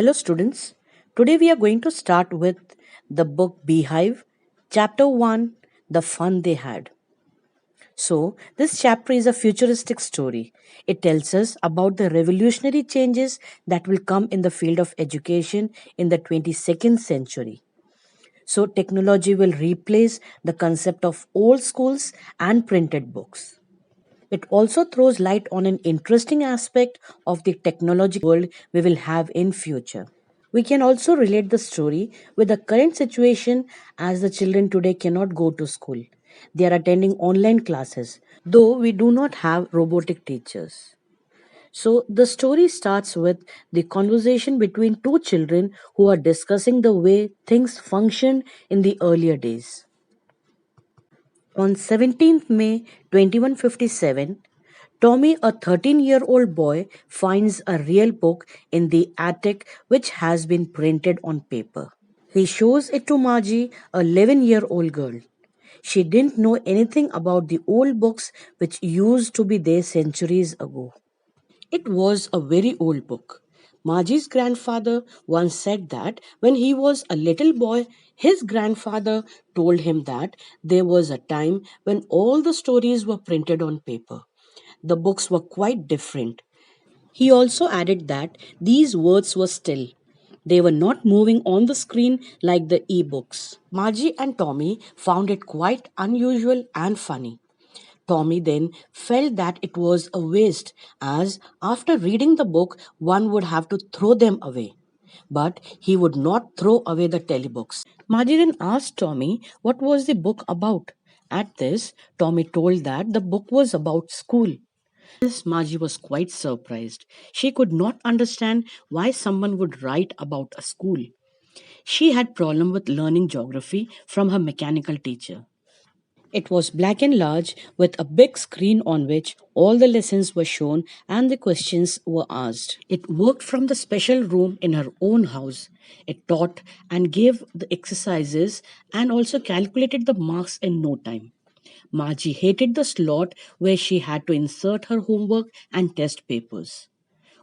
Hello, students. Today we are going to start with the book Beehive, Chapter 1 The Fun They Had. So, this chapter is a futuristic story. It tells us about the revolutionary changes that will come in the field of education in the 22nd century. So, technology will replace the concept of old schools and printed books. It also throws light on an interesting aspect of the technological world we will have in future. We can also relate the story with the current situation as the children today cannot go to school. They are attending online classes, though we do not have robotic teachers. So the story starts with the conversation between two children who are discussing the way things functioned in the earlier days. On 17th May 2157, Tommy, a 13-year-old boy, finds a real book in the attic which has been printed on paper. He shows it to Margie, a 11-year-old girl. She didn't know anything about the old books which used to be there centuries ago. It was a very old book. Margie's grandfather once said that when he was a little boy, his grandfather told him that there was a time when all the stories were printed on paper. The books were quite different. He also added that these words were still. They were not moving on the screen like the e-books. Margie and Tommy found it quite unusual and funny. Tommy then felt that it was a waste, as after reading the book, one would have to throw them away. But he would not throw away the telebooks. Margie then asked Tommy what was the book about. At this, Tommy told that the book was about school. This Margie was quite surprised. She could not understand why someone would write about a school. She had problem with learning geography from her mechanical teacher. It was black and large with a big screen on which all the lessons were shown and the questions were asked. It worked from the special room in her own house. It taught and gave the exercises and also calculated the marks in no time. Margie hated the slot where she had to insert her homework and test papers.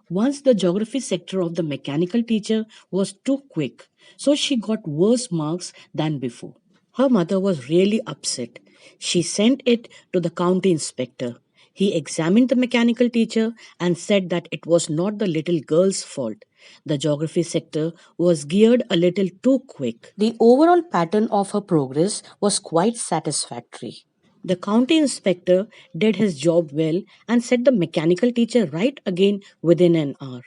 Once the geography sector of the mechanical teacher was too quick, so she got worse marks than before. Her mother was really upset. She sent it to the county inspector. He examined the mechanical teacher and said that it was not the little girl's fault. The geography sector was geared a little too quick. The overall pattern of her progress was quite satisfactory. The county inspector did his job well and set the mechanical teacher right again within an hour.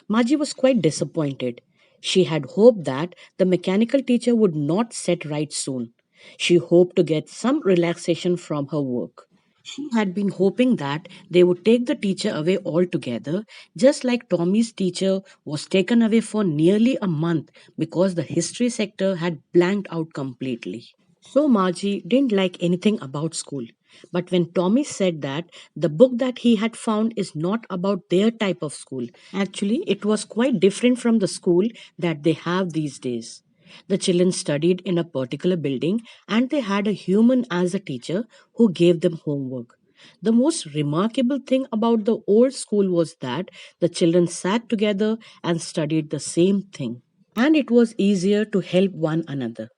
Margie was quite disappointed. She had hoped that the mechanical teacher would not set right soon. She hoped to get some relaxation from her work. She had been hoping that they would take the teacher away altogether, just like Tommy's teacher was taken away for nearly a month because the history sector had blanked out completely. So Margie didn't like anything about school. But when Tommy said that the book that he had found is not about their type of school, actually, it was quite different from the school that they have these days. The children studied in a particular building and they had a human as a teacher who gave them homework. The most remarkable thing about the old school was that the children sat together and studied the same thing. And it was easier to help one another.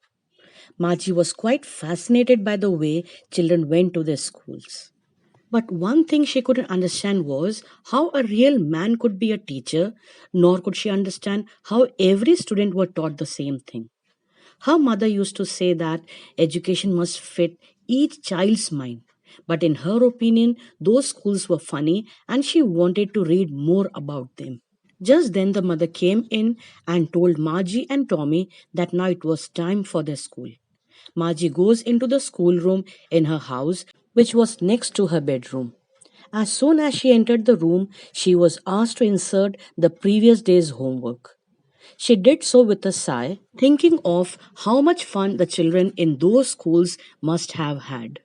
Margie was quite fascinated by the way children went to their schools. But one thing she couldn't understand was how a real man could be a teacher, nor could she understand how every student were taught the same thing. Her mother used to say that education must fit each child's mind. But in her opinion, those schools were funny and she wanted to read more about them. Just then, the mother came in and told Margie and Tommy that now it was time for their school. Margie goes into the schoolroom in her house, which was next to her bedroom. As soon as she entered the room, she was asked to insert the previous day's homework. She did so with a sigh, thinking of how much fun the children in those schools must have had.